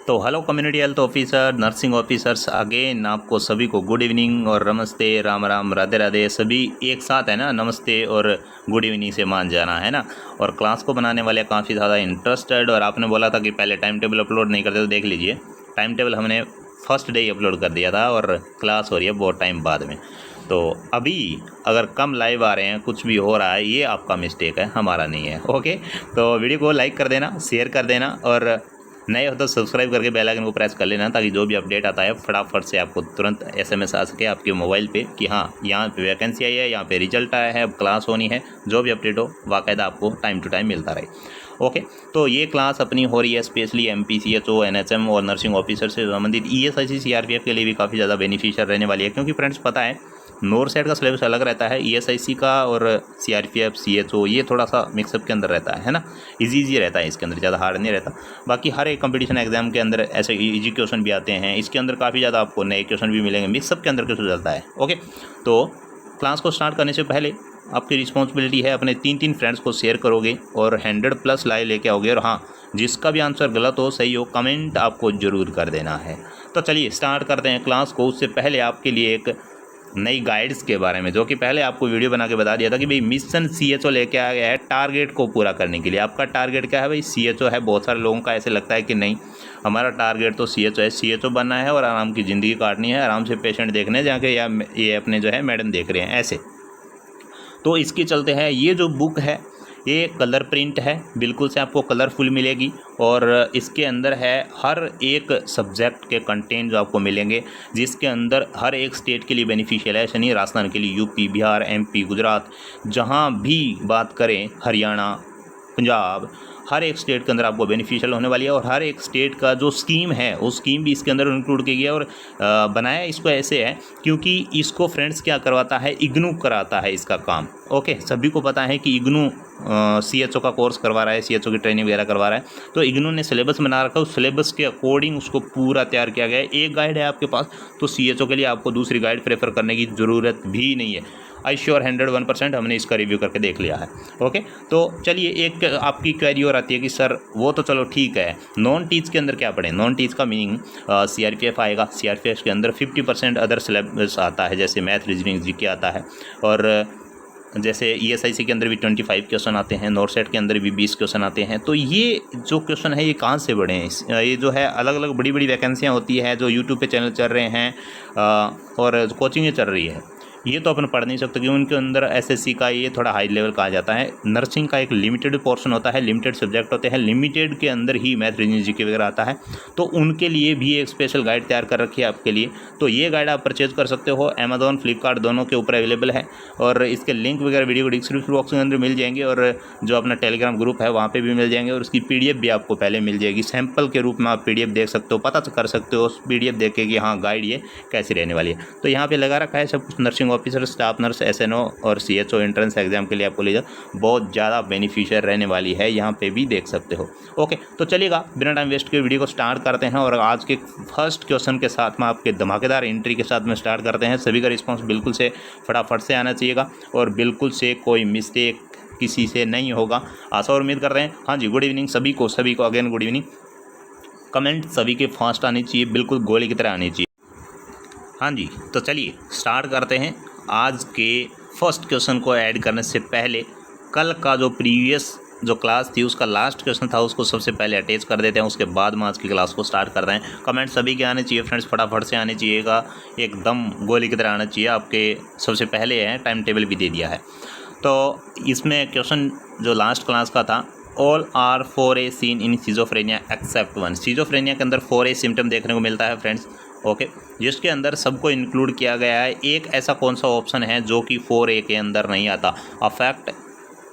तो hello community health officer, nursing officers, again आपको सभी को गुड इवनिंग और नमस्ते, राम राम, राधे राधे। सभी एक साथ है ना, नमस्ते और गुड इवनिंग से मान जाना है ना। और क्लास को बनाने वाले काफ़ी ज़्यादा इंटरेस्टेड, और आपने बोला था कि पहले टाइम टेबल अपलोड नहीं करते, तो देख लीजिए टाइम टेबल हमने फर्स्ट डे ही अपलोड कर दिया था और क्लास हो रही है बहुत टाइम बाद में। तो अभी अगर कम लाइव आ रहे हैं, कुछ भी हो रहा है, ये आपका मिस्टेक है, हमारा नहीं है। ओके, तो वीडियो को लाइक कर देना, शेयर कर देना, और नए हो तो सब्सक्राइब करके बेल आइकन को प्रेस कर लेना, ताकि जो भी अपडेट आता है फटाफट से आपको तुरंत एसएमएस आ सके आपके मोबाइल पे कि हाँ यहाँ पे वैकेंसी आई है, यहाँ पे रिजल्ट आया है, अब क्लास होनी है। जो भी अपडेट हो बाकायदा आपको टाइम टू टाइम मिलता रहे। ओके, तो ये क्लास अपनी हो रही है स्पेशली एमपीसीएचओ, एनएचएम और नर्सिंग ऑफिसर से संबंधित ईएसआईसी सीआरपीएफ के लिए भी काफ़ी ज़्यादा बेनिफिशियल रहने वाली है। क्योंकि फ्रेंड्स पता है नोर सेट का सिलेबस अलग रहता है, ईएसआईसी का और सीआरपीएफ सीएचओ ये थोड़ा सा मिक्सअप के अंदर रहता है ना। इजी रहता है, इसके अंदर ज़्यादा हार्ड नहीं रहता। बाकी हर एक कंपटीशन एग्जाम के अंदर ऐसे इजी क्वेश्चन भी आते हैं, इसके अंदर काफ़ी ज़्यादा आपको नए क्वेश्चन भी मिलेंगे, मिक्सअप के अंदर क्वेश्चन चलता है। ओके, तो क्लास को स्टार्ट करने से पहले आपकी रिस्पॉन्सिबिलिटी है, अपने 3 फ्रेंड्स को शेयर करोगे और 100+ लाइव लेके आओगे। और हाँ, जिसका भी आंसर गलत हो सही हो कमेंट आपको ज़रूर कर देना है। तो चलिए स्टार्ट करते हैं क्लास को। उससे पहले आपके लिए एक नई गाइड्स के बारे में, जो कि पहले आपको वीडियो बना के बता दिया था कि भाई मिशन सीएचओ लेके आ गया है टारगेट को पूरा करने के लिए। आपका टारगेट क्या है भाई? सीएचओ है। बहुत सारे लोगों का ऐसे लगता है कि नहीं, हमारा टारगेट तो सीएचओ है, सीएचओ बनना है और आराम की ज़िंदगी काटनी है, आराम से पेशेंट देखने जाके, या ये अपने जो है मैडम देख रहे हैं ऐसे। तो इसके चलते है ये जो बुक है ये कलर प्रिंट है, बिल्कुल से आपको कलरफुल मिलेगी। और इसके अंदर है हर एक सब्जेक्ट के कंटेंट जो आपको मिलेंगे, जिसके अंदर हर एक स्टेट के लिए बेनिफिशियल है। ऐसा नहीं राजस्थान के लिए, यूपी, बिहार, एमपी, गुजरात, जहाँ भी बात करें, हरियाणा, पंजाब, हर एक स्टेट के अंदर आपको बेनिफिशियल होने वाली है। और हर एक स्टेट का जो स्कीम है वो स्कीम भी इसके अंदर इंक्लूड की गई है। और बनाया इसको ऐसे है क्योंकि इसको फ्रेंड्स क्या करवाता है, इग्नू कराता है इसका काम। ओके, सभी को पता है कि इग्नू सीएचओ का कोर्स करवा रहा है, सीएचओ की ट्रेनिंग वगैरह करवा रहा है। तो इग्नू ने सिलेबस बना रखा है, उस सिलेबस के अकॉर्डिंग उसको पूरा तैयार किया गया है। एक गाइड है आपके पास, तो सीएचओ के लिए आपको दूसरी गाइड प्रेफर करने की ज़रूरत भी नहीं है। आई श्योर 101% हमने इसका रिव्यू करके देख लिया है। ओके, तो चलिए एक आपकी क्वेरी और आती है कि सर वो तो चलो ठीक है, नॉन टीच के अंदर क्या पढ़ें? नॉन टीच का मीनिंग सीआरपीएफ आएगा। सीआरपीएफ के अंदर 50% अदर सिलेबस आता है, जैसे मैथ, रीजनिंग, जीके आता है। और जैसे ईएसआईसी के अंदर भी 25 क्वेश्चन आते हैं, नॉर सेट के अंदर भी 20 क्वेश्चन आते हैं। तो ये जो क्वेश्चन है ये कहाँ से बढ़े हैं? ये जो है अलग अलग बड़ी बड़ी वैकेंसियाँ होती है जो यूट्यूब पे चैनल चल रहे हैं और कोचिंगें चल रही है, ये तो अपन पढ़ नहीं सकते क्योंकि उनके अंदर एसएससी का ये थोड़ा हाई लेवल कहा जाता है। नर्सिंग का एक लिमिटेड पोर्शन होता है, लिमिटेड सब्जेक्ट होते हैं, लिमिटेड के अंदर ही मैथ, रीजनिंग, जीके वगैरह आता है। तो उनके लिए भी एक स्पेशल गाइड तैयार कर रखी है आपके लिए। तो ये गाइड आप परचेज कर सकते हो, अमेजोन, फ्लिपकार्ट दोनों के ऊपर अवेलेबल है। और इसके लिंक वगैरह वीडियो को डिस्क्रिप्शन बॉक्स के अंदर मिल जाएंगे, और जो अपना टेलीग्राम ग्रुप है वहाँ पर भी मिल जाएंगे। और उसकी PDF भी आपको पहले मिल जाएगी, सैम्पल के रूप में आप PDF देख सकते हो, पता कर सकते हो उस PDF देख के कि हाँ गाइड ये कैसी रहने वाली है। तो यहाँ पे लगा रखा है सब कुछ, nursing officer, staff nurse, SNO और CHO एंट्रेंस एग्जाम के लिए आपको लीजिए बहुत ज़्यादा बेनिफिशियल रहने वाली है, यहाँ पे भी देख सकते हो। ओके, तो चलिएगा बिना टाइम वेस्ट के वीडियो को स्टार्ट करते हैं। और आज के फर्स्ट क्वेश्चन के साथ में आपके धमाकेदार एंट्री के साथ में स्टार्ट करते हैं। सभी का रिस्पॉन्स बिल्कुल से फटाफट से आना चाहिएगा और बिल्कुल से कोई मिस्टेक किसी से नहीं होगा, आशा और उम्मीद कर रहे हैं। हाँ जी, गुड इवनिंग सभी को अगेन गुड इवनिंग। कमेंट सभी के फास्ट आनी चाहिए, बिल्कुल गोली की तरह आनी चाहिए। हाँ जी, तो चलिए स्टार्ट करते हैं। आज के फर्स्ट क्वेश्चन को ऐड करने से पहले कल का जो प्रीवियस जो क्लास थी उसका लास्ट क्वेश्चन था, उसको सबसे पहले अटैच कर देते हैं, उसके बाद में आज की क्लास को स्टार्ट करते हैं। कमेंट सभी के आने चाहिए फ्रेंड्स, फटाफट से आने चाहिएगा, एकदम गोली की तरह आना चाहिए। आपके सबसे पहले है, टाइम टेबल भी दे दिया है। तो इसमें क्वेश्चन जो लास्ट क्लास का था, all are 4A seen in schizophrenia except 1। Schizophrenia के अंदर 4A सिम्टम देखने को मिलता है फ्रेंड्स। ओके, जिसके अंदर सबको इंक्लूड किया गया है। एक ऐसा कौन सा ऑप्शन है जो कि 4A के अंदर नहीं आता? अफेक्ट,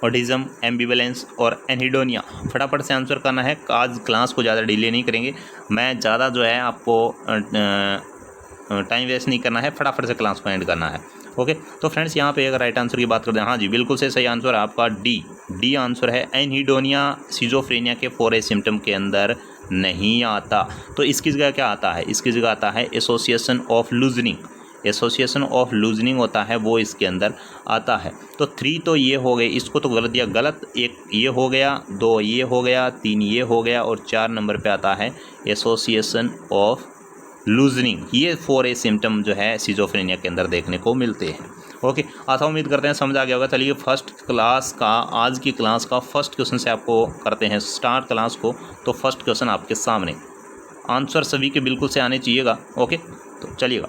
ऑटिज्म, एम्बिवेलेंस और एनहिडोनिया। फटाफट से आंसर करना है, आज क्लास को ज़्यादा डिले नहीं करेंगे, मैं ज़्यादा जो है आपको टाइम वेस्ट नहीं करना है, फटाफट से क्लास को एंड करना है। ओके, तो फ्रेंड्स यहाँ पे अगर राइट आंसर की बात करते हैं, हाँ जी बिल्कुल से सही आंसर आपका डी आंसर है। एनहिडोनिया सिजोफ्रेनिया के 4A सिम्टम के अंदर नहीं आता। तो इसकी जगह क्या आता है? इसकी जगह आता है association of loosening. Association of loosening होता है वो इसके अंदर आता है। तो 3 तो ये हो गए, इसको तो गलत दिया, गलत, 1 ये हो गया, 2 ये हो गया, 3 ये हो गया और 4 नंबर पे आता है एसोसिएशन ऑफ लूजनिंग। ये 4A सिम्टम जो है सिजोफ्रेनिया के अंदर देखने को मिलते हैं। ओके, आशा उम्मीद करते हैं समझ आ गया होगा। चलिए फर्स्ट क्लास का, आज की क्लास का फर्स्ट क्वेश्चन से आपको करते हैं स्टार्ट क्लास को। तो फर्स्ट क्वेश्चन आपके सामने, आंसर सभी के बिल्कुल से आने चाहिएगा। ओके, तो चलिएगा।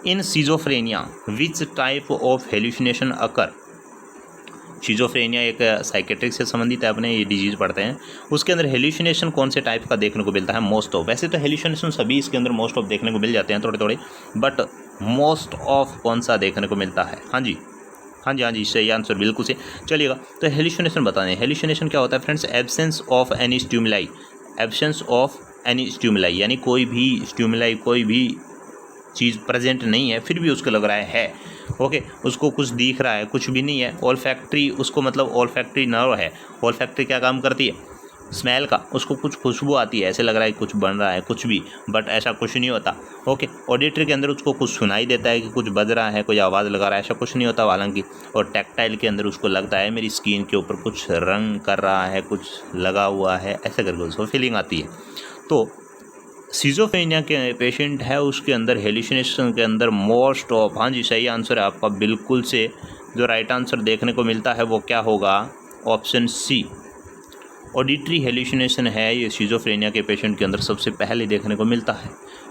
In schizophrenia which type of hallucination occur. Schizophrenia एक साइकेट्रिक से संबंधित है, अपने ये डिजीज पढ़ते हैं। उसके अंदर हेल्यूसिनेशन कौन से टाइप का देखने को मिलता है? Most of. वैसे तो हेल्यूसिनेशन सभी इसके अंदर मोस्ट ऑफ देखने को मिल जाते हैं थोड़े थोड़े, बट मोस्ट ऑफ कौन सा देखने को मिलता है? हाँ जी, हाँ जी, हाँ जी, सही आंसर बिल्कुल से। चलिएगा, तो हेल्यूसिनेशन बताने, हेल्यूसिनेशन क्या होता है friends? Absence of any stimuli, absence of any stimuli, यानी कोई भी स्टिमुलाई, कोई भी चीज़ प्रेजेंट नहीं है फिर भी उसको लग रहा है। ओके, उसको कुछ दिख रहा है, कुछ भी नहीं है। ऑल्फैक्टरी, उसको मतलब ऑल्फैक्टरी नर्व है। ऑल्फैक्टरी क्या काम करती है? स्मेल का, उसको कुछ खुशबू आती है, ऐसे लग रहा है कुछ बन रहा है, कुछ भी, बट ऐसा कुछ नहीं होता। ओके, ऑडिटरी के अंदर उसको कुछ सुनाई देता है कि कुछ बज रहा है, कोई आवाज़ लगा रहा है, ऐसा कुछ नहीं होता हालांकि। और टैक्टाइल के अंदर उसको लगता है मेरी स्किन के ऊपर कुछ रंग कर रहा है, कुछ लगा हुआ है, ऐसे करके उसको फीलिंग आती है। तो सिजोफ्रेनिया के पेशेंट है, उसके अंदर हेल्यूसिनेशन के अंदर मोस्ट ऑफ, हाँ जी सही आंसर है आपका बिल्कुल से। जो राइट आंसर देखने को मिलता है वो क्या होगा? ऑप्शन सी, ऑडिटरी हेल्यूसिनेशन है, ये सिजोफ्रेनिया के पेशेंट के अंदर सबसे पहले देखने को मिलता है।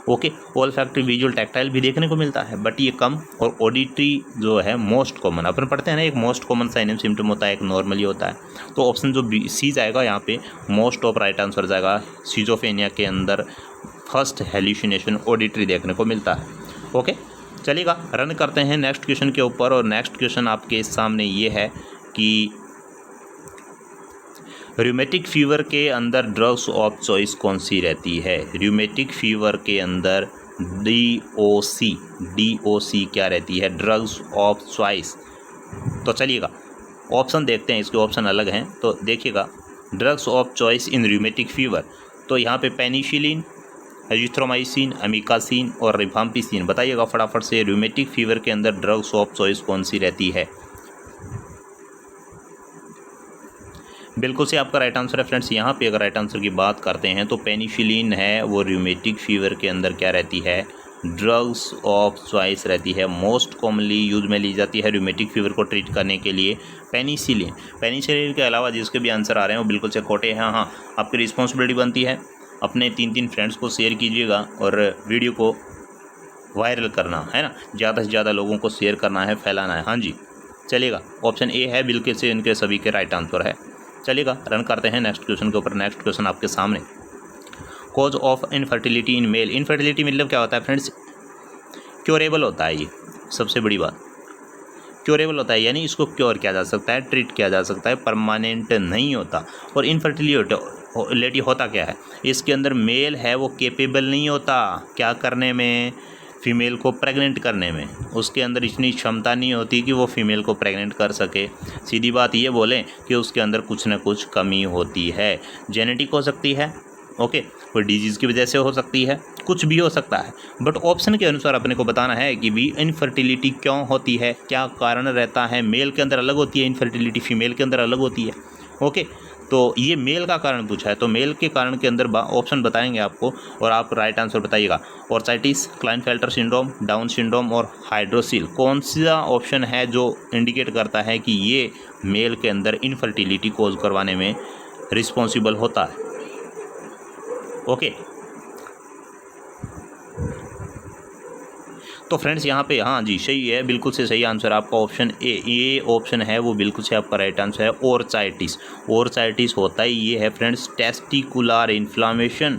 ओके, ऑल्फैक्टरी, विजुअल, टैक्टाइल भी देखने को मिलता है, बट ये कम, और ऑडिटरी जो है मोस्ट कॉमन। अपन पढ़ते हैं ना, एक most common sign and symptom होता है, एक नॉर्मली होता है। तो ऑप्शन जो बी सी जाएगा यहाँ पे, मोस्ट ऑफ राइट आंसर जाएगा। सिजोफ्रेनिया के अंदर फर्स्ट हेल्यूसिनेशन ऑडिटरी देखने को मिलता है। ओके, चलिएगा रन करते हैं नेक्स्ट क्वेश्चन के ऊपर। और नेक्स्ट क्वेश्चन आपके सामने ये है कि रूमेटिक फीवर के अंदर ड्रग्स ऑफ चॉइस कौन सी रहती है? रूमेटिक फीवर के अंदर DOC क्या रहती है? Drugs of choice. तो चलिएगा ऑप्शन देखते हैं, इसके ऑप्शन अलग हैं तो देखिएगा। Drugs of choice in rheumatic fever, तो यहाँ पे पेनिसिलिन, एजिथ्रोमाइसिन, अमीकासिन और रिफाम्पिसिन। बताइएगा फटाफट से, रूमेटिक फीवर के अंदर ड्रग्स ऑफ चॉइस कौन सी रहती है? बिल्कुल से आपका राइट आंसर है फ्रेंड्स। यहाँ पे अगर राइट आंसर की बात करते हैं तो पेनिसिलिन है वो रूमेटिक फीवर के अंदर क्या रहती है? ड्रग्स ऑफ चॉइस रहती है। मोस्ट कॉमनली यूज में ली जाती है रूमेटिक फीवर को ट्रीट करने के लिए पेनिसिलिन। पेनिसिलिन के अलावा जिसके भी आंसर आ रहे हैं वो बिल्कुल से खोटे हैं। हाँ, आपकी रिस्पॉन्सिबिलिटी बनती है, अपने 3 फ्रेंड्स को शेयर कीजिएगा और वीडियो को वायरल करना है ना, ज़्यादा से ज़्यादा लोगों को शेयर करना है, फैलाना है। हाँ जी, चलिएगा ऑप्शन ए है बिल्कुल से इनके सभी के राइट आंसर है। चलिएगा रन करते हैं नेक्स्ट क्वेश्चन के ऊपर। नेक्स्ट क्वेश्चन आपके सामने, cause of infertility in male. Infertility मतलब क्या होता है फ्रेंड्स? क्योरेबल होता है, ये सबसे बड़ी बात, क्योरेबल होता है, यानी इसको क्योर किया जा सकता है, ट्रीट किया जा सकता है, परमानेंट नहीं होता। और इनफर्टिलिटी होता क्या है? इसके अंदर मेल है वो केपेबल नहीं होता क्या करने में? फीमेल को प्रेग्नेंट करने में। उसके अंदर इतनी क्षमता नहीं होती कि वो फीमेल को प्रेग्नेंट कर सके। सीधी बात ये बोलें कि उसके अंदर कुछ ना कुछ कमी होती है। जेनेटिक हो सकती है, ओके, कोई डिजीज़ की वजह से हो सकती है, कुछ भी हो सकता है, बट ऑप्शन के अनुसार अपने को बताना है कि भी इनफर्टिलिटी क्यों होती है, क्या कारण रहता है। मेल के अंदर अलग होती है इनफर्टिलिटी, फीमेल के अंदर अलग होती है। ओके, तो ये मेल का कारण पूछा है, तो मेल के कारण के अंदर ऑप्शन बताएंगे आपको और आप राइट आंसर बताइएगा। Arthritis, Klinefelter syndrome, down syndrome और हाइड्रोसिल। कौन सा ऑप्शन है जो इंडिकेट करता है कि ये मेल के अंदर इनफर्टिलिटी कोज करवाने में रिस्पॉन्सिबल होता है? ओके, तो फ्रेंड्स यहाँ पे हाँ जी सही है, बिल्कुल से सही आंसर आपका ऑप्शन ए। ये ऑप्शन है वो बिल्कुल से आपका राइट आंसर है। ओरचाइटिस, ओरचाइटिस होता ही ये है friends testicular inflammation.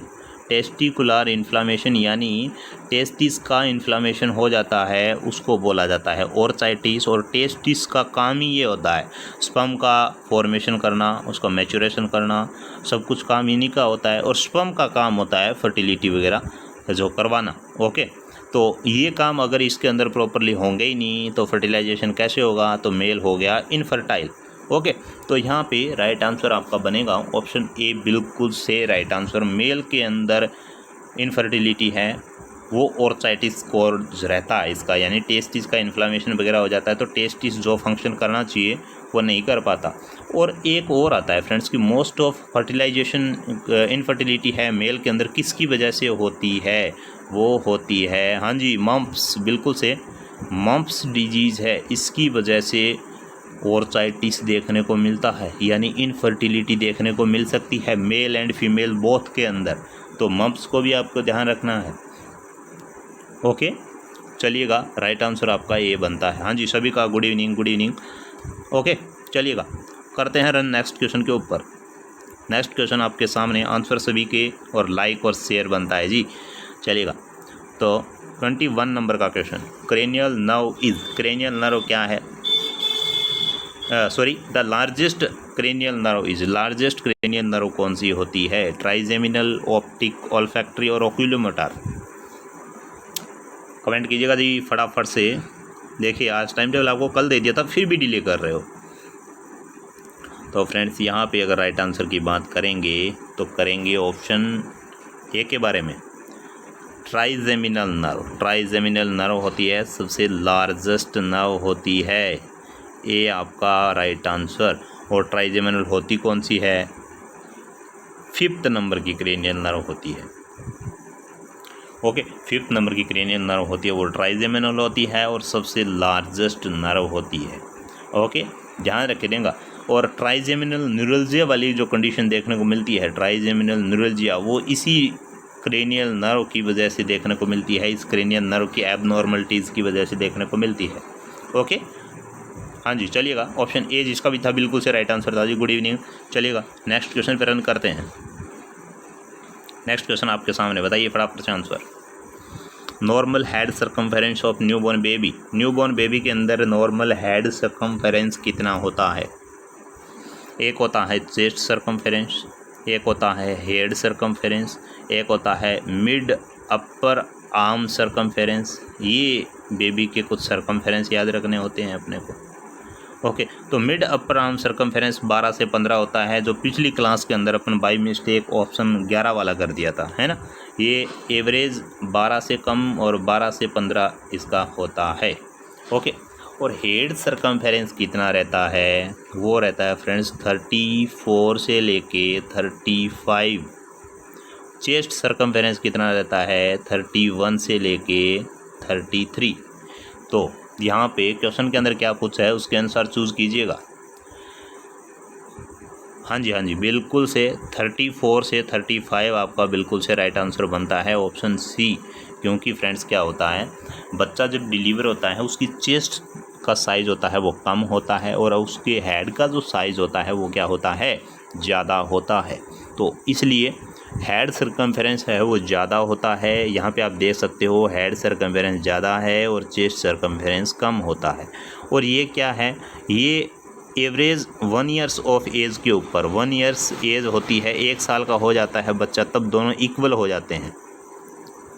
Testicular inflammation यानी टेस्टिस का इन्फ्लामेशन हो जाता है, उसको बोला जाता है ओरचाइटिस। और टेस्टिस का काम ही ये होता है स्पर्म का फॉर्मेशन करना, उसका मैचुरेशन करना, सब कुछ काम इन्हीं का होता है। और स्पर्म का काम होता है फर्टिलिटी वगैरह जो करवाना। ओके, तो ये काम अगर इसके अंदर प्रॉपरली होंगे ही नहीं तो फर्टिलाइजेशन कैसे होगा? तो मेल हो गया इनफर्टाइल। ओके, तो यहाँ पे राइट आंसर आपका बनेगा ऑप्शन ए, बिल्कुल से राइट आंसर। मेल के अंदर इनफर्टिलिटी है वो ओर्चाइटिस कोर्स रहता है इसका, यानी टेस्टिस का इन्फ्लामेशन वगैरह हो जाता है, तो टेस्टिस जो फंक्शन करना चाहिए वो नहीं कर पाता। और एक और आता है फ्रेंड्स कि मोस्ट ऑफ फर्टिलाइजेशन इनफर्टिलिटी है मेल के अंदर किसकी वजह से होती है, वो होती है, हाँ जी, मम्प्स, बिल्कुल से मम्प्स डिजीज़ है, इसकी वजह से ओर्चाइटिस देखने को मिलता है, यानी इनफर्टिलिटी देखने को मिल सकती है मेल एंड फीमेल बोथ के अंदर। तो मम्प्स को भी आपको ध्यान रखना है। ओके, चलिएगा, राइट आंसर आपका ए बनता है। हाँ जी, सभी का good evening, good evening. Okay, चलिएगा, करते हैं रन नेक्स्ट क्वेश्चन के ऊपर। नेक्स्ट क्वेश्चन आपके सामने, आंसर सभी के और लाइक और शेयर बनता है जी। चलिएगा, तो 21 नंबर का question, cranial nerve is, cranial nerve क्या है, sorry, the largest cranial nerve is, largest cranial nerve कौन सी होती है, ट्राइजेमिनल, ऑप्टिक, ऑल्फैक्टरी और ओक्यूलोमोटर। कमेंट कीजिएगा जी फटाफट से। देखिए, आज टाइम टेबल आपको कल दे दिया था, फिर भी डिले कर रहे हो। तो फ्रेंड्स, यहाँ पे अगर राइट आंसर की बात करेंगे तो करेंगे ऑप्शन ए के बारे में, ट्राइजेमिनल नर्व। ट्राइजेमिनल नर्व होती है सबसे लार्जेस्ट नर्व होती है, ए आपका राइट आंसर। और ट्राइजेमिनल होती कौन सी है, 5th नंबर की क्रेनियल नर्व होती है। ओके, 5th नंबर की क्रेनियल नर्व होती है, वो ट्राइजेमिनल होती है और सबसे लार्जेस्ट नर्व होती है। ओके, ध्यान रख देंगे। और ट्राइजेमिनल न्यूरल्जिया वाली जो कंडीशन देखने को मिलती है, ट्राइजेमिनल न्यूरल्जिया, वो इसी क्रेनियल नर्व की वजह से देखने को मिलती है, इस क्रेनियल नर्व की एबनॉर्मलिटीज़ की वजह से देखने को मिलती है। ओके, हाँ जी, चलिएगा, ऑप्शन ए जिसका भी था बिल्कुल से राइट आंसर था जी। Good evening. चलिएगा, नेक्स्ट क्वेश्चन पर रन करते हैं। नेक्स्ट क्वेश्चन आपके सामने, बताइए फटाफट से answer. Normal head circumference of newborn baby, newborn baby के अंदर नॉर्मल हेड सर्कमफेरेंस कितना होता है। एक होता है चेस्ट सर्कमफेरेंस, एक होता है हेड सर्कमफेरेंस, एक होता है मिड अपर आर्म सर्कमफेरेंस। ये बेबी के कुछ सर्कमफेरेंस याद रखने होते हैं अपने को। ओके, तो मिड अपर आर्म सर्कमफेरेंस 12 से 15 होता है, जो पिछली क्लास के अंदर अपन बाई मिस्टेक ऑप्शन 11 वाला कर दिया था, है ना। ये एवरेज 12 से कम और 12 से 15 इसका होता है। ओके, और हेड सर्कमफेरेंस कितना रहता है, वो रहता है फ्रेंड्स 34 से लेके 35। चेस्ट सर्कमफेरेंस कितना रहता है, 31 से लेके 33। तो यहाँ पे क्वेश्चन के अंदर क्या पूछा है उसके अनुसार चूज़ कीजिएगा। हाँ जी, हाँ जी, बिल्कुल से 34 से 35 आपका बिल्कुल से राइट आंसर बनता है, ऑप्शन सी। क्योंकि फ्रेंड्स क्या होता है, बच्चा जब डिलीवर होता है उसकी चेस्ट का साइज़ होता है वो कम होता है, और उसके हेड का जो साइज़ होता है वो क्या होता है, ज़्यादा होता है। तो इसलिए हेड सर्कमफेरेंस है वो ज़्यादा होता है। यहाँ पे आप देख सकते हो हेड सर्कमफेरेंस ज़्यादा है और चेस्ट सर्कमफेरेंस कम होता है। और ये क्या है, ये एवरेज 1 ईयर्स ऑफ एज के ऊपर, 1 ईयर्स एज होती है, 1 साल का हो जाता है बच्चा, तब दोनों इक्वल हो जाते हैं,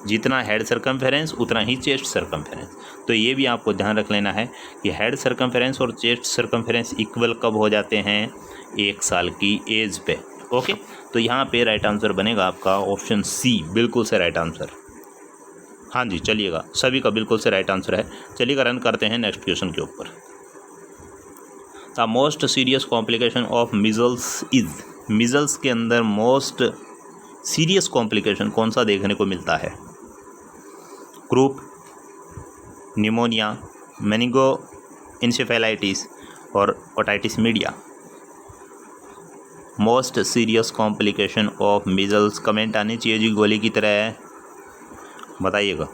जितना हेड सर्कमफेरेंस उतना ही चेस्ट सर्कमफेरेंस। तो ये भी आपको ध्यान रख लेना है कि हेड सर्कमफेरेंस और चेस्ट सर्कमफेरेंस इक्वल कब हो जाते हैं, 1 साल की एज पे। ओके, तो यहाँ पे राइट आंसर बनेगा आपका ऑप्शन सी, बिल्कुल से राइट आंसर। हाँ जी, चलिएगा, सभी का बिल्कुल से राइट आंसर है। चलिएगा, रन करते हैं नेक्स्ट क्वेश्चन के ऊपर। The most serious complication of measles is, measles के अंदर मोस्ट सीरियस कॉम्प्लिकेशन कौन सा देखने को मिलता है, क्रूप, निमोनिया, मेनिंगो इंसेफेलाइटिस और otitis media. Most serious complication of measles, comment आनी चाहिए जी गोली की तरह, बताइएगा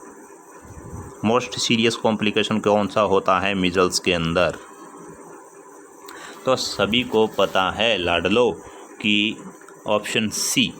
मोस्ट सीरियस कॉम्प्लिकेशन कौन सा होता है मिजल्स के अंदर। तो सभी को पता है लाडलो कि ऑप्शन सी,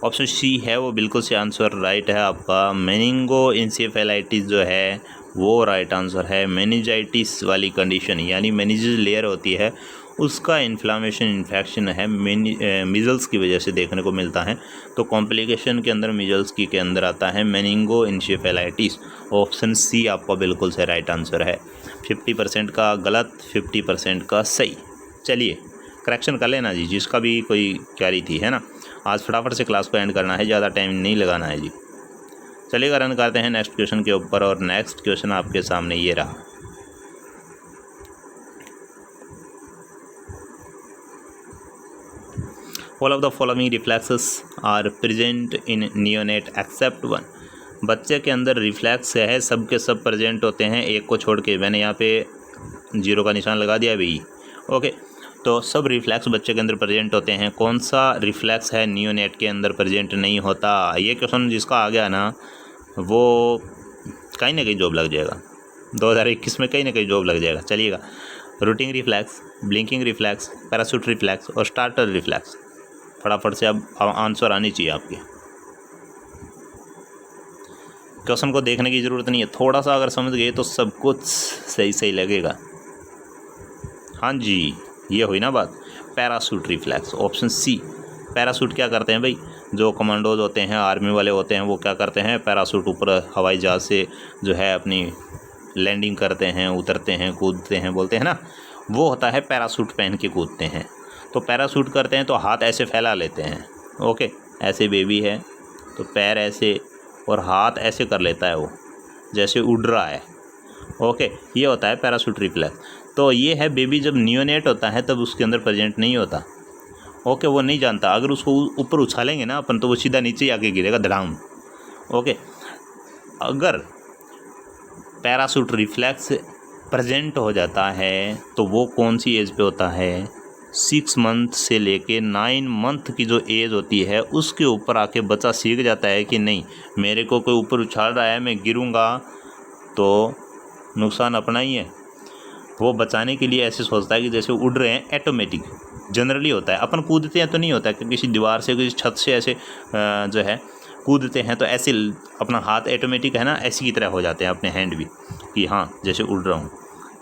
ऑप्शन सी है वो बिल्कुल से आंसर राइट है आपका। मेनिंगो इंसेफेलाइटिस जो है वो राइट आंसर है। मेनिंजाइटिस वाली कंडीशन, यानी मेनिंजेस लेयर होती है, उसका इन्फ्लामेशन इन्फेक्शन है, मिजल्स की वजह से देखने को मिलता है। तो कॉम्प्लिकेशन के अंदर मिजल्स की के अंदर आता है मेनिंगो इंसेफेलाइटिस। ऑप्शन सी आपका बिल्कुल से राइट आंसर है। 50% का गलत, 50% का सही। चलिए, करेक्शन कर लेना जी जिसका भी कोई क्वेरी थी, है ना। आज फटाफट से क्लास को एंड करना है, ज़्यादा टाइम नहीं लगाना है जी। चलिएगा रन करते हैं नेक्स्ट क्वेश्चन के ऊपर, और नेक्स्ट क्वेश्चन आपके सामने ये रहा। All of the following reflexes are present in neonate except one. बच्चे के अंदर रिफ्लेक्स है, सब के सब प्रेजेंट होते हैं, एक को छोड़ के। मैंने यहाँ पे 0 का निशान लगा दिया भाई। ओके, तो सब रिफ्लेक्स बच्चे के अंदर प्रेजेंट होते हैं। कौन सा रिफ्लेक्स है नियोनेट के अंदर प्रेजेंट नहीं होता? ये क्वेश्चन जिसका आ गया ना, वो कहीं ना कहीं जॉब लग जाएगा 2021 में, कहीं ना कहीं जॉब लग जाएगा। चलिएगा, routing reflex, blinking reflex, parachute reflex और स्टार्टर रिफ्लेक्स। फटाफट से अब आंसर आनी चाहिए आपके। क्वेश्चन को देखने की ज़रूरत नहीं है, थोड़ा सा अगर समझ गए तो सब कुछ सही सही लगेगा। हाँ जी, ये हुई ना बात। Parachute reflex, option C. Parachute क्या करते हैं भाई? जो कमांडोज होते हैं, आर्मी वाले होते हैं, वो क्या करते हैं? पैराशूट ऊपर हवाई जहाज़ से जो है अपनी लैंडिंग करते हैं, उतरते हैं, कूदते हैं, बोलते हैं ना, वो होता है पैराशूट पहन के कूदते हैं। तो पैराशूट करते हैं तो हाथ ऐसे फैला लेते हैं। ओके, ऐसे बेबी है तो पैर ऐसे और हाथ ऐसे कर लेता है, वो जैसे उड़ रहा है। ओके, ये होता है पैराशूट रिफ्लेक्स। तो ये है बेबी जब नियोनेट होता है तब उसके अंदर प्रेजेंट नहीं होता। ओके, वो नहीं जानता। अगर उसको ऊपर उछालेंगे ना अपन तो वो सीधा नीचे ही आके गिरेगा धड़ाम। ओके, अगर पैराशूट रिफ्लेक्स प्रेजेंट हो जाता है तो वो कौन सी एज पे होता है? 6 मंथ से लेके 9 मंथ की जो एज होती है उसके ऊपर आके बच्चा सीख जाता है कि नहीं, मेरे को कोई ऊपर उछाल रहा है, मैं गिरूंगा तो नुकसान अपना ही है। वो बचाने के लिए ऐसे सोचता है कि जैसे उड़ रहे हैं। ऑटोमेटिक जनरली होता है, अपन कूदते हैं तो नहीं होता कि किसी दीवार से, किसी छत से ऐसे जो है कूदते हैं तो ऐसे अपना हाथ ऑटोमेटिक है ना, ऐसी की तरह हो जाते हैं अपने हैंड भी कि हाँ जैसे उड़ रहा हूँ।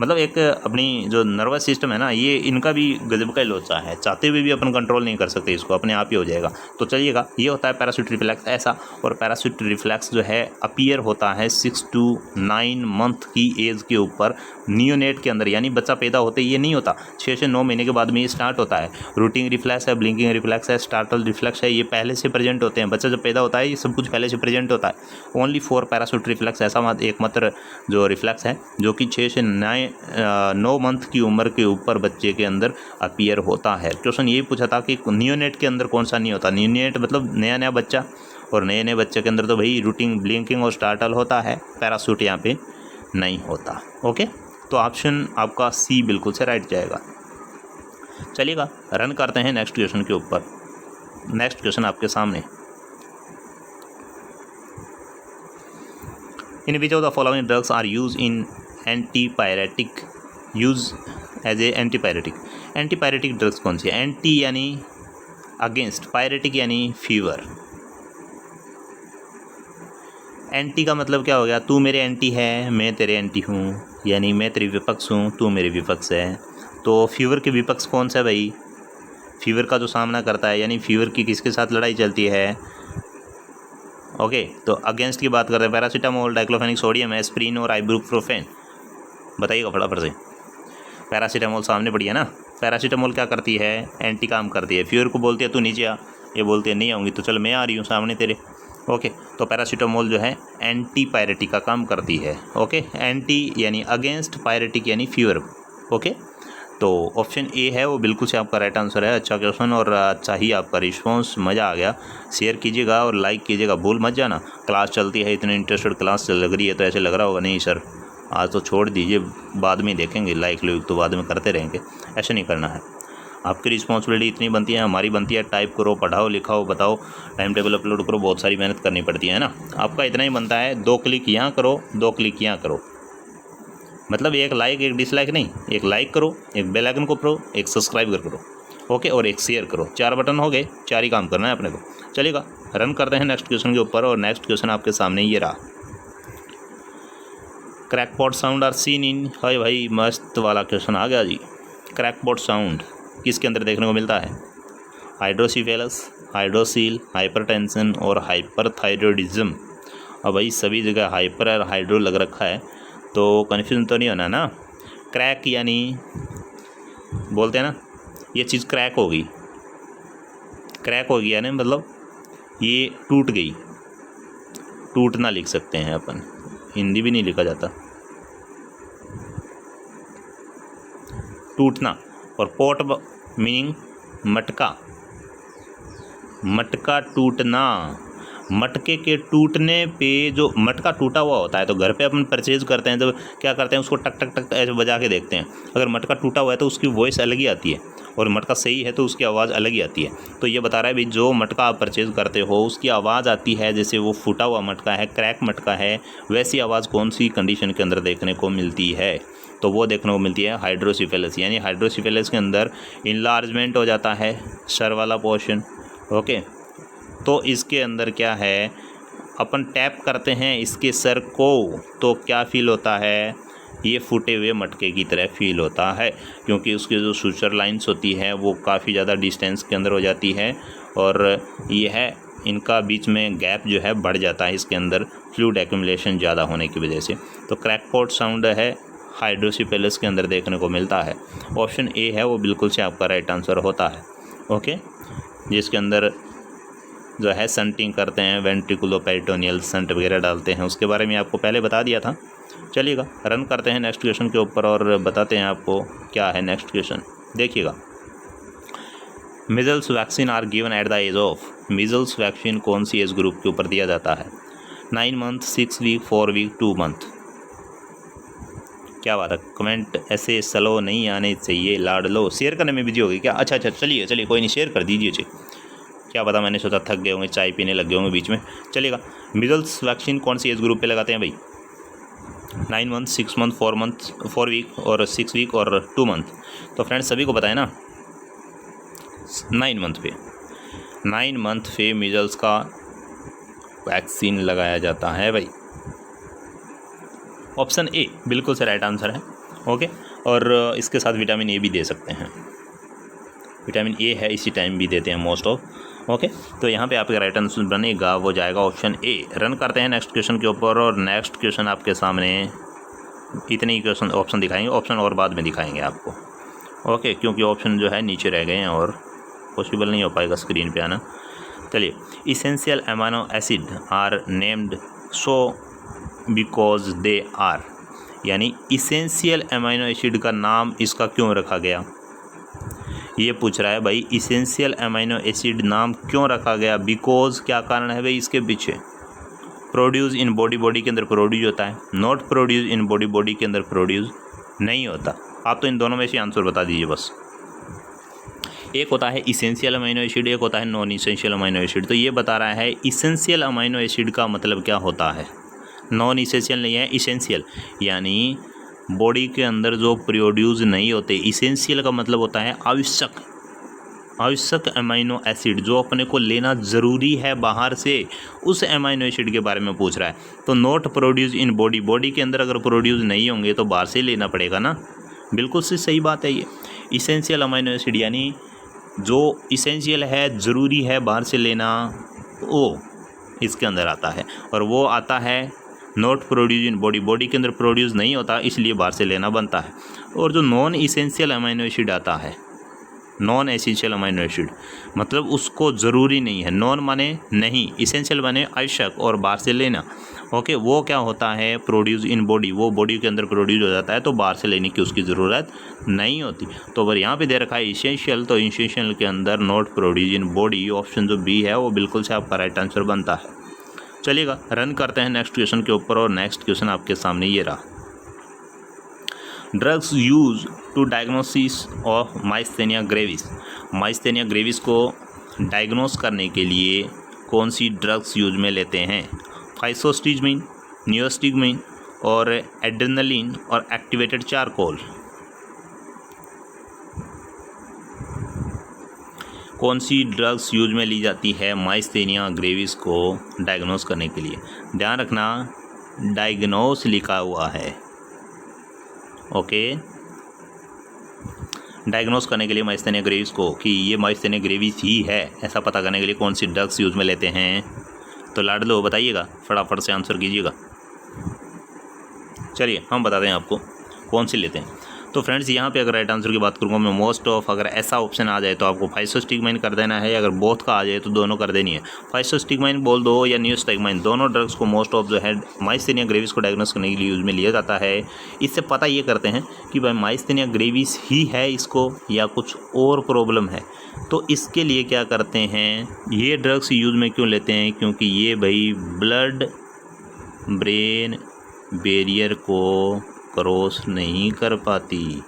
मतलब एक अपनी जो नर्वस सिस्टम है ना, ये इनका भी गजब का लोचा है, चाहते हुए भी अपन कंट्रोल नहीं कर सकते इसको, अपने आप ही हो जाएगा। तो चलिएगा, ये होता है पैराशूट रिफ्लेक्स ऐसा। और पैराशूट रिफ्लेक्स जो है अपीयर होता है 6 to 9 मंथ की एज के ऊपर नियोनेट के अंदर, यानी बच्चा पैदा होते ही ये नहीं होता, 6 से 9 महीने के बाद में ये स्टार्ट होता है। रूटिंग रिफ्लेक्स है, ब्लिंकिंग रिफ्लेक्स है, स्टार्टल रिफ्लेक्स है, ये पहले से प्रेजेंट होते हैं। बच्चा जब पैदा होता है ये सब कुछ पहले से प्रेजेंट होता है। ओनली फॉर पैराशूट रिफ्लेक्स ऐसा एकमात्र जो रिफ्लेक्स है जो कि 6 से 9 मंथ की उम्र के ऊपर बच्चे के अंदर अपीयर होता है। क्वेश्चन यही पूछा था कि नियोनेट के अंदर कौन सा नहीं होता। नियोनेट मतलब नया नया बच्चा, और नए नए बच्चे के अंदर तो भाई रूटिंग, ब्लिंकिंग और स्टार्टल होता है, पैराशूट यहाँ पे नहीं होता। ओके, तो ऑप्शन आपका सी बिल्कुल से राइट जाएगा। चलिएगा, रन करते हैं नेक्स्ट क्वेश्चन के ऊपर। नेक्स्ट क्वेश्चन आपके सामने। In which of the following drugs are use in antipyretic, use as a antipyretic. Antipyretic drugs कौन सी है? एंटी यानी अगेंस्ट, पायरेटिक यानी फीवर। एंटी का मतलब क्या हो गया? तू मेरे एंटी है, मैं तेरे एंटी हूँ, यानी मैं तेरी विपक्ष हूँ, तू मेरे विपक्ष है। तो फीवर के विपक्ष कौन सा है भाई? फीवर का जो सामना करता है, यानी फीवर की किसके साथ लड़ाई चलती है? ओके, तो अगेंस्ट की बात करते हैं। पैरासीटामोल, डाइक्लोफेनिक सोडियम, एस्प्रिन और आइबुप्रोफेन। बताइएगा फटाफट से। पैरासीटामोल सामने पड़ी है ना। पैरासीटामोल क्या करती है? एंटी काम करती है। फीवर को बोलती है तू नीचे आ, ये बोलती है नहीं आऊँगी तो चल मैं आ रही हूँ सामने तेरे। ओके, तो पैरासीटामोल जो है एंटी पायरेटिक का काम करती है। ओके, एंटी यानी अगेंस्ट, पायरेटिक यानी फीवर। ओके, तो ऑप्शन ए है वो बिल्कुल से आपका राइट आंसर है। अच्छा क्वेश्चन और अच्छा ही आपका रिस्पॉन्स, मज़ा आ गया। शेयर कीजिएगा और लाइक कीजिएगा, भूल मत जाना। क्लास चलती है, इतनी इंटरेस्टेड क्लास लग रही है तो ऐसे लग रहा होगा नहीं सर आज तो छोड़ दीजिए, बाद में देखेंगे, लाइक लुक तो बाद में करते रहेंगे। ऐसे नहीं करना है। आपकी रिस्पॉन्सिबिलिटी इतनी बनती है, हमारी बनती है टाइप करो, पढ़ाओ, लिखाओ, बताओ, टाइम टेबल अपलोड करो, बहुत सारी मेहनत करनी पड़ती है ना। आपका इतना ही बनता है, 2 क्लिक यहाँ करो, 2 क्लिक यहाँ करो। मतलब एक लाइक एक डिसलाइक नहीं, एक लाइक करो, एक बेल आइकन को करो, एक सब्सक्राइब करो, ओके, और एक शेयर करो। 4 बटन हो गए, 4 ही काम करना है अपने को। चलिएगा, रन करते हैं नेक्स्ट क्वेश्चन के ऊपर। और नेक्स्ट क्वेश्चन आपके सामने ये रहा। Crackpot sound are seen in, hi भाई मस्त वाला क्वेश्चन आ गया जी। क्रैकपॉट साउंड किसके अंदर देखने को मिलता है? हाइड्रोसीफेलस, हाइड्रोसील, हाइपरटेंशन और हाइपरथायरॉयडिज्म। अब भाई सभी जगह हाइपर और हाइड्रो लग रखा है तो कन्फ्यूजन तो नहीं होना ना। क्रैक यानी बोलते हैं ना ये चीज़ क्रैक होगी, क्रैक हो गया ना, मतलब ये टूट गई। टूटना लिख सकते हैं अपन, हिंदी भी नहीं लिखा जाता, टूटना। और पोट मीनिंग मटका, मटका टूटना। मटके के टूटने पे जो मटका टूटा हुआ होता है तो घर पे अपन परचेज करते हैं, जब क्या करते हैं उसको टक टक टक ऐसे बजा के देखते हैं। अगर मटका टूटा हुआ है तो उसकी वॉइस अलग ही आती है, और मटका सही है तो उसकी आवाज़ अलग ही आती है। तो ये बता रहा है भाई जो मटका आप परचेज करते हो उसकी आवाज़ आती है जैसे वो फूटा हुआ मटका है, क्रैक मटका है, वैसी आवाज़ कौन सी कंडीशन के अंदर देखने को मिलती है? तो वो देखने को मिलती है हाइड्रोसिफेलस, यानी हाइड्रोसिफेलस के अंदर इनलार्जमेंट हो जाता है सर वाला पोर्शन। ओके, तो इसके अंदर क्या है, अपन टैप करते हैं इसके सर को तो क्या फील होता है, ये फूटे हुए मटके की तरह फील होता है, क्योंकि उसकी जो सुचर लाइंस होती है वो काफ़ी ज़्यादा डिस्टेंस के अंदर हो जाती है, और यह इनका बीच में गैप जो है बढ़ जाता है इसके अंदर फ्लूइड एक्यूमुलेशन ज़्यादा होने की वजह से। तो क्रैकपॉट साउंड है हाइड्रोसिफेलस के अंदर देखने को मिलता है। ऑप्शन ए है वो बिल्कुल से आपका राइट आंसर होता है। ओके, जिसके अंदर जो है संटिंग करते हैं, वेंट्रिकुलोपेरिटोनियल संट वगैरह डालते हैं, उसके बारे में आपको पहले बता दिया था। चलिएगा रन करते हैं नेक्स्ट क्वेश्चन के ऊपर और बताते हैं आपको क्या है नेक्स्ट क्वेश्चन। देखिएगा, measles vaccine are given at the age of, measles vaccine कौन सी एज ग्रुप के ऊपर दिया जाता है? 9 मंथ, 6 वीक, 4 वीक, 2 मंथ। क्या बात है, कमेंट ऐसे स्लो नहीं आने चाहिए, लाड लो। शेयर करने में बिजी हो गई क्या? अच्छा, चलिए कोई नहीं, शेयर कर दीजिए जी। क्या पता मैंने सोचा थक गए होंगे, चाय पीने लग गए होंगे बीच में। चलिएगा, मीजल्स वैक्सीन कौन सी एज ग्रुप पे लगाते हैं भाई? 9 मंथ, 6 मंथ, 4 वीक और 6 वीक और 2 मंथ। तो फ्रेंड्स सभी को पता है ना, 9 मंथ पे 9 मंथ पे मीजल्स का वैक्सीन लगाया जाता है भाई। ऑप्शन ए बिल्कुल से राइट आंसर है। ओके, और इसके साथ विटामिन ए भी दे सकते हैं, विटामिन ए है इसी टाइम भी देते हैं मोस्ट ऑफ। ओके, तो यहाँ पे आपका राइट आंसर बनेगा वो जाएगा ऑप्शन ए। रन करते हैं नेक्स्ट क्वेश्चन के ऊपर, और नेक्स्ट क्वेश्चन आपके सामने इतने ही क्वेश्चन ऑप्शन दिखाएंगे, ऑप्शन और बाद में दिखाएंगे आपको। ओके, क्योंकि ऑप्शन जो है नीचे रह गए हैं और पॉसिबल नहीं हो पाएगा स्क्रीन पे आना। चलिए, essential amino acid are named so because they are, यानी इसेंशियल अमाइनो एसिड का नाम इसका क्यों रखा गया? ये पूछ रहा है भाई, इसेंशियल अमाइनो एसिड नाम क्यों रखा गया? बिकॉज क्या कारण है भाई इसके पीछे? प्रोड्यूस इन बॉडी, बॉडी के अंदर प्रोड्यूस होता है, not produce in body, body के अंदर प्रोड्यूस नहीं होता। आप तो इन दोनों में से आंसर बता दीजिए बस। एक होता है इसेंशियल अमाइनो एसिड, एक होता है नॉन इसेंशियल अमाइनो एसिड। तो ये बता रहा है इसेंशियल अमाइनो एसिड का मतलब क्या होता है, नॉन इसेंशियल नहीं है, इसेंशियल यानी बॉडी के अंदर जो प्रोड्यूस नहीं होते। इसेंशियल का मतलब होता है आवश्यक, आवश्यक अमाइनो एसिड जो अपने को लेना ज़रूरी है बाहर से, उस अमाइनो एसिड के बारे में पूछ रहा है। तो not produce in body, body के अंदर अगर प्रोड्यूस नहीं होंगे तो बाहर से लेना पड़ेगा ना, बिल्कुल से सही बात है ये। इसेंशियल अमाइनो एसिड यानी जो इसेंशियल है, ज़रूरी है बाहर से लेना, वो इसके अंदर आता है, और वो आता है not produce in body, body के अंदर प्रोड्यूस नहीं होता इसलिए बाहर से लेना बनता है। और जो नॉन इसेंशियल अमाइनो एसिड आता है, नॉन एसेंशियल अमाइनो एसिड मतलब उसको ज़रूरी नहीं है, नॉन माने नहीं, इसेंशियल माने आवश्यक और बाहर से लेना। ओके, वो क्या होता है, प्रोड्यूस इन बॉडी, वो बॉडी के अंदर प्रोड्यूस हो जाता है तो बाहर से लेने की उसकी ज़रूरत नहीं होती। तो अगर यहाँ पे दे रखा है इसेंशियल, तो इसेंशियल के अंदर not produce in body, option जो बी है वो बिल्कुल से आपका राइट आंसर बनता है। चलिएगा रन करते हैं नेक्स्ट क्वेश्चन के ऊपर, और नेक्स्ट क्वेश्चन आपके सामने ये रहा। Drugs use to diagnosis of myasthenia gravis, myasthenia gravis को डायग्नोस करने के लिए कौन सी ड्रग्स यूज में लेते हैं? फाइसोस्टिजमिन, नियोस्टिगमिन और एड्रेनलिन और एक्टिवेटेड चारकोल। कौन सी ड्रग्स यूज में ली जाती है माइस्थेनिया ग्रेविस को डायग्नोस करने के लिए? ध्यान रखना डायग्नोस लिखा हुआ है। ओके, डायग्नोस करने के लिए माइस्थेनिया ग्रेविस को कि ये माइस्थेनिया ग्रेविस ही है, ऐसा पता करने के लिए कौन सी ड्रग्स यूज में लेते हैं? तो लाडलो बताइएगा, फटाफट से आंसर कीजिएगा। चलिए हम बताते हैं आपको कौन सी लेते हैं। तो फ्रेंड्स यहाँ पे अगर राइट आंसर की बात करूँगा मैं, मोस्ट ऑफ अगर ऐसा ऑप्शन आ जाए तो आपको फाइसोस्टिगमाइन कर देना है, अगर बोथ का आ जाए तो दोनों कर देनी है। फाइसोस्टिगमाइन बोल दो या नियोस्टिगमाइन, दोनों ड्रग्स को मोस्ट ऑफ जो है माइस्थेनिया ग्रेविस को डायग्नोस करने के लिए यूज़ में लिया जाता है। इससे पता ये करते हैं कि भाई माइस्थेनिया ग्रेविस ही है इसको या कुछ और प्रॉब्लम है। तो इसके लिए क्या करते हैं, ये ड्रग्स यूज़ में क्यों लेते हैं, क्योंकि ये भाई ब्लड ब्रेन बैरियर को क्रॉस नहीं कर पाती,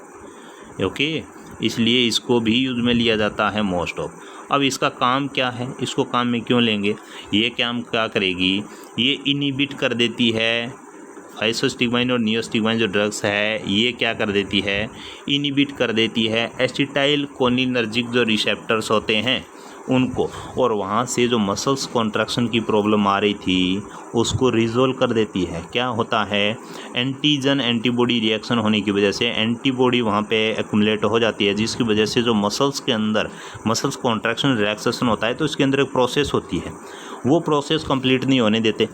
ओके, इसलिए इसको भी यूज़ में लिया जाता है मोस्ट ऑफ। अब इसका काम क्या है, इसको काम में क्यों लेंगे, ये काम क्या करेगी, ये इनहिबिट कर देती है फाइसोस्टिगमाइन और नियोस्टिगमाइन जो ड्रग्स है ये क्या कर देती है, इनहिबिट कर देती है एसिटाइल कोलिनर्जिक जो रिसेप्टर्स होते हैं उनको, और वहाँ से जो मसल्स कॉन्ट्रैक्शन की प्रॉब्लम आ रही थी उसको रिजोल्व कर देती है। क्या होता है, एंटीजन एंटीबॉडी रिएक्शन होने की वजह से एंटीबॉडी वहाँ पे एक्युमुलेट हो जाती है, जिसकी वजह से जो मसल्स के अंदर मसल्स कॉन्ट्रैक्शन रिलैक्सेशन होता है तो इसके अंदर एक प्रोसेस होती है, वो प्रोसेस कंप्लीट नहीं होने देते,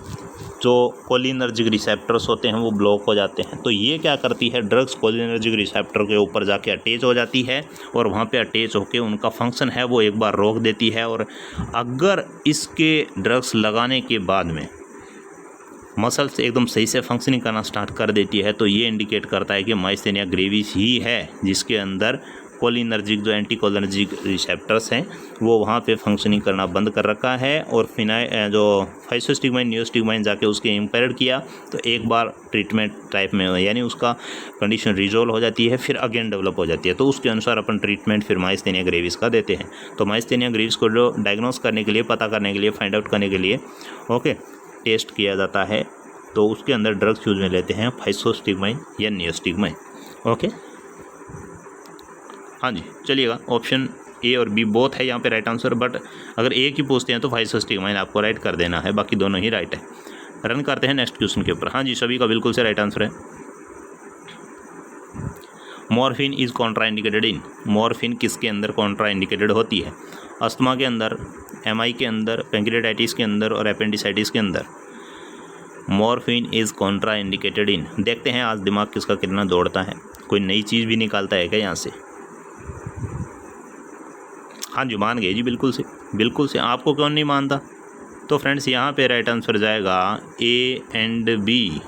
जो कोलिनर्जिक रिसेप्टर्स होते हैं वो ब्लॉक हो जाते हैं। तो ये क्या करती है, ड्रग्स कोलिनर्जिक रिसेप्टर के ऊपर जाके अटैच हो जाती है और वहाँ पे अटैच होके उनका फंक्शन है वो एक बार रोक देती है। और अगर इसके ड्रग्स लगाने के बाद में मसल्स एकदम सही से फंक्शनिंग करना स्टार्ट कर देती है तो ये इंडिकेट करता है कि माइस्थेनिया ग्रेविस ही है जिसके अंदर कोलिनर्जिक जो एंटी कोलिनर्जिक रिसेप्टर्स हैं वो वहाँ पे फंक्शनिंग करना बंद कर रखा है, और जो फाइसोस्टिगमाइन नियोस्टिगमाइन जाके उसके इम्पेयर्ड किया तो एक बार ट्रीटमेंट टाइप में यानी उसका कंडीशन रिजोल्व हो जाती है, फिर अगेन डेवलप हो जाती है। तो उसके अनुसार अपन ट्रीटमेंट फिर माइस्थेनिया ग्रेविस का देते हैं। तो माइस्थेनिया ग्रेविस को जो डायग्नोस करने के लिए, पता करने के लिए, फाइंड आउट करने के लिए ओके टेस्ट किया जाता है, तो उसके अंदर ड्रग्स यूज में लेते हैं फाइसोस्टिगमाइन या नियोस्टिगमाइन। ओके, हाँ जी, चलिएगा, ऑप्शन ए और बी बोथ है यहाँ पे राइट आंसर, बट अगर एक ही पूछते हैं तो फाइसोस्टिगमाइन आपको राइट कर देना है, बाकी दोनों ही राइट है। रन करते हैं नेक्स्ट क्वेश्चन के ऊपर। हाँ जी, सभी का बिल्कुल से राइट आंसर है। Morphine is Contra indicated in, morphine किसके अंदर कॉन्ट्रा इंडिकेटेड होती है, अस्थमा के अंदर, एमआई के अंदर, पैंक्रियाटाइटिस के अंदर और एपेंडिसाइटिस के अंदर। Morphine is Contra indicated in, देखते हैं आज दिमाग किसका कितना दौड़ता है, कोई नई चीज़ भी निकालता है क्या यहाँ से। हाँ जी, मान गए जी, बिल्कुल से, बिल्कुल से, आपको कौन नहीं मानता। तो फ्रेंड्स यहाँ पे राइट आंसर जाएगा ए एंड बी,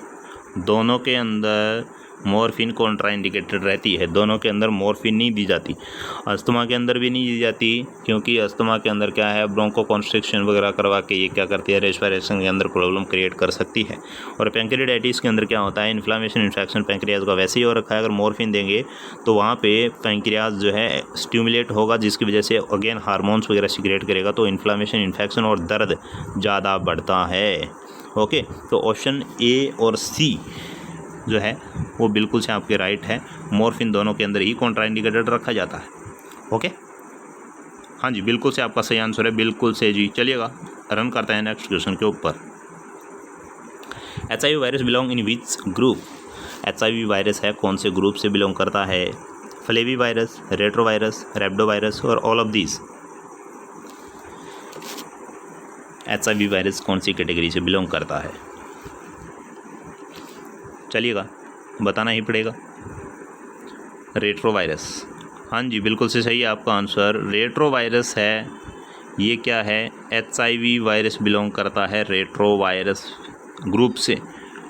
दोनों के अंदर मॉर्फिन कॉन्ट्रा इंडिकेटेड रहती है, दोनों के अंदर मॉर्फिन नहीं दी जाती। अस्थमा के अंदर भी नहीं दी जाती क्योंकि अस्थमा के अंदर क्या है, ब्रोंको कॉन्स्ट्रिक्शन वगैरह करवा के ये क्या करती है, रेस्पिरेशन के अंदर प्रॉब्लम क्रिएट कर सकती है। और पैंक्रियाटाइटिस के अंदर क्या होता है, इन्फ्लामेशन इन्फेक्शन पैंक्रियाज का वैसे ही हो रखा है, अगर मॉर्फिन देंगे तो वहाँ पे पैंक्रियाज जो है स्टिमुलेट होगा, जिसकी वजह से अगेन हार्मोन्स वगैरह सिक्रेट करेगा, तो इन्फ्लामेशन इन्फेक्शन और दर्द ज़्यादा बढ़ता है। ओके, तो ऑप्शन ए और सी जो है वो बिल्कुल से आपके राइट है, मॉर्फिन दोनों के अंदर ही कॉन्ट्रा इंडिकेटेड रखा जाता है। ओके, हाँ जी, बिल्कुल से आपका सही आंसर है, बिल्कुल से जी। चलिएगा, रन करते हैं नेक्स्ट क्वेश्चन के ऊपर। HIV virus belong in which group, HIV virus है कौन से ग्रुप से बिलोंग करता है, flavi virus, retro virus, rhabdo virus और all of these. HIV virus कौन सी कैटेगरी से बिलोंग करता है, चलिएगा बताना ही पड़ेगा। रेट्रो वायरस, हाँ जी, बिल्कुल से सही है आपका आंसर, रेट्रो वायरस है। ये क्या है, HIV वायरस बिलोंग करता है रेट्रो वायरस ग्रुप से।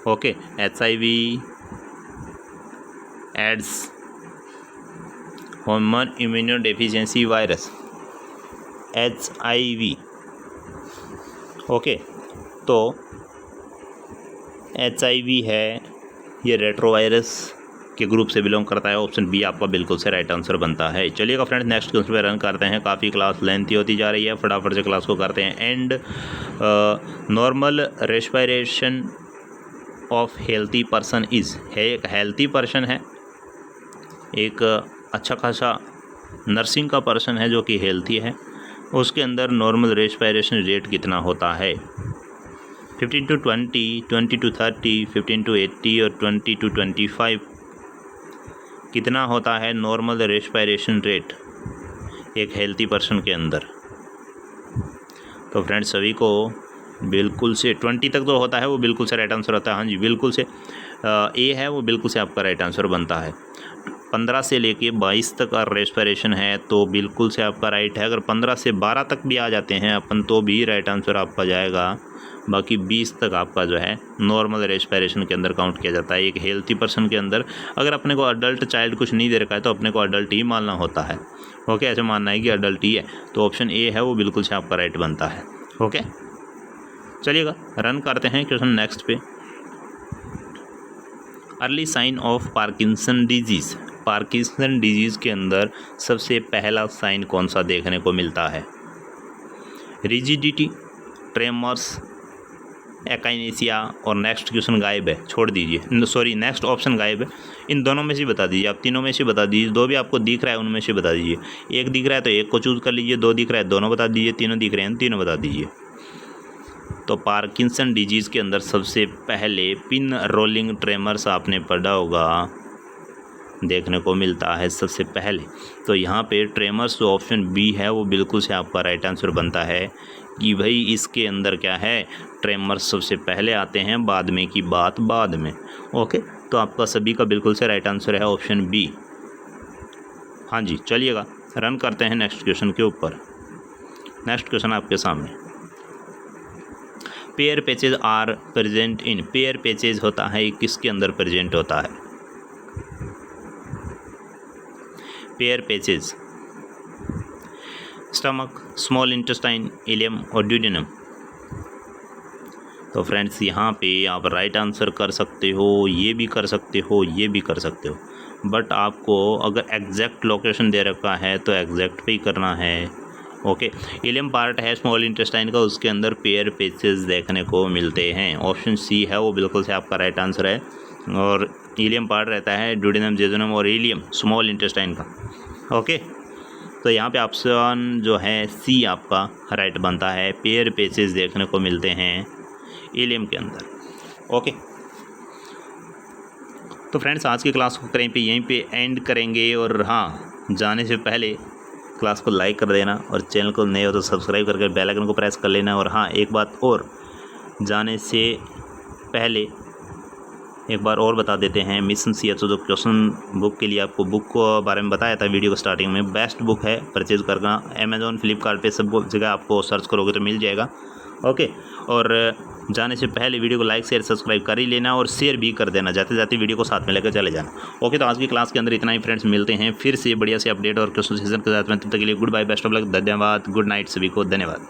Okay, HIV AIDS human immunodeficiency virus, HIV। Okay, तो HIV है ये रेट्रो वायरस के ग्रुप से बिलोंग करता है, ऑप्शन बी आपका बिल्कुल से राइट आंसर बनता है। चलिएगा फ्रेंड्स, नेक्स्ट क्वेश्चन पे रन करते हैं, काफ़ी क्लास लेंथी होती जा रही है, फटाफट से क्लास को करते हैं and. Normal respiration of healthy person is, है एक हेल्थी पर्सन है, एक अच्छा खासा नर्सिंग का पर्सन है जो कि हेल्थी है, उसके अंदर नॉर्मल रेस्पिरेशन रेट कितना होता है, 15 to 20, 20 to 30, 15 to 80 और 20 to 25 कितना होता है नॉर्मल रेस्पिरेशन रेट एक हेल्थी पर्सन के अंदर। तो फ्रेंड्स सभी को बिल्कुल से 20 तक जो होता है वो बिल्कुल से राइट आंसर होता है। हाँ जी, बिल्कुल से ए है वो बिल्कुल से आपका राइट आंसर बनता है। 15 से लेके 22 तक का रेस्पिरेशन है तो बिल्कुल से आपका राइट है। अगर 15 से 12 तक भी आ जाते हैं अपन तो भी राइट आंसर आपका जाएगा। बाकी 20 तक आपका जो है नॉर्मल रेस्पिरेशन के अंदर काउंट किया जाता है। एक हेल्थी पर्सन के अंदर अगर अपने को अडल्ट चाइल्ड कुछ नहीं दे रखा है तो अपने को अडल्ट ही मानना होता है। ओके, ऐसे मानना है कि अडल्ट ही है, तो ऑप्शन ए है वो बिल्कुल से आपका राइट बनता है। ओके, चलिएगा रन करते हैं क्वेश्चन नेक्स्ट पे। Early sign of Parkinson disease. Parkinson disease के अंदर सबसे पहला साइन कौन सा देखने को मिलता है? रिजिडिटी, ट्रेमर्स, एकाइनेसिया और नेक्स्ट क्वेश्चन गायब है, छोड़ दीजिए, सॉरी नेक्स्ट ऑप्शन गायब है। इन दोनों में से बता दीजिए, आप तीनों में से बता दीजिए, दो भी आपको दिख रहा है उनमें से बता दीजिए। एक दिख रहा है तो एक को चूज़ कर लीजिए, दो दिख रहा है दोनों बता दीजिए, तीनों दिख रहे हैं तीनों बता दीजिए। तो पार्किंसन डिजीज़ के अंदर सबसे पहले पिन रोलिंग ट्रेमर्स आपने पढ़ा होगा, देखने को मिलता है सबसे पहले। तो यहाँ पे ट्रेमर्स जो ऑप्शन बी है वो बिल्कुल से आपका राइट आंसर बनता है कि भाई इसके अंदर क्या है, ट्रेमर्स सबसे पहले आते हैं, बाद में की बात बाद में। ओके, तो आपका सभी का बिल्कुल से राइट आंसर है ऑप्शन बी। हाँ जी, चलिएगा रन करते हैं नेक्स्ट क्वेश्चन के ऊपर। नेक्स्ट क्वेश्चन आपके सामने। Peyer patches are present in. Peyer patches होता है किसके अंदर प्रेजेंट होता है? Peyer patches stomach, small intestine, ileum और ड्यूडेनम। तो फ्रेंड्स यहाँ पे आप राइट आंसर कर सकते हो, ये भी कर सकते हो, ये भी कर सकते हो, बट आपको अगर एग्जैक्ट लोकेशन दे रखा है तो एग्जैक्ट पे ही करना है। ओके, इलियम पार्ट है स्मॉल इंटेस्टाइन का, उसके अंदर पेयर पैचेस देखने को मिलते हैं। ऑप्शन सी है वो बिल्कुल से आपका राइट आंसर है। और इलियम पार्ट रहता है ड्यूडेनम, जेजुनम और इलियम स्मॉल इंटेस्टाइन का। ओके, तो यहाँ पे ऑप्शन जो है सी आपका राइट बनता है, पेयर पैचेस देखने को मिलते हैं इलियम के अंदर। ओके, तो फ्रेंड्स आज की क्लास को करें पे यहीं पे एंड करेंगे। और हाँ, जाने से पहले क्लास को लाइक कर देना और चैनल को नए हो तो सब्सक्राइब करके बेल आइकन को प्रेस कर लेना। और हाँ, एक बात और, जाने से पहले एक बार और बता देते हैं, मिशन CHO जो क्वेश्चन बुक के लिए आपको बुक को बारे में बताया था वीडियो को स्टार्टिंग में, बेस्ट बुक है, परचेज करना। अमेज़ॉन, फ्लिपकार्ट पे सब जगह आपको सर्च करोगे तो मिल जाएगा। ओके, और जाने से पहले वीडियो को लाइक शेयर सब्सक्राइब कर ही लेना और शेयर भी कर देना, जाते जाते वीडियो को साथ में लेकर चले जाना। ओके, तो आज की क्लास के अंदर इतना ही फ्रेंड्स, मिलते हैं फिर से बढ़िया से अपडेट और क्वेश्चन सेशन के साथ में। तब तक के लिए goodbye, best of luck, धन्यवाद, गुड नाइट सभी को, धन्यवाद।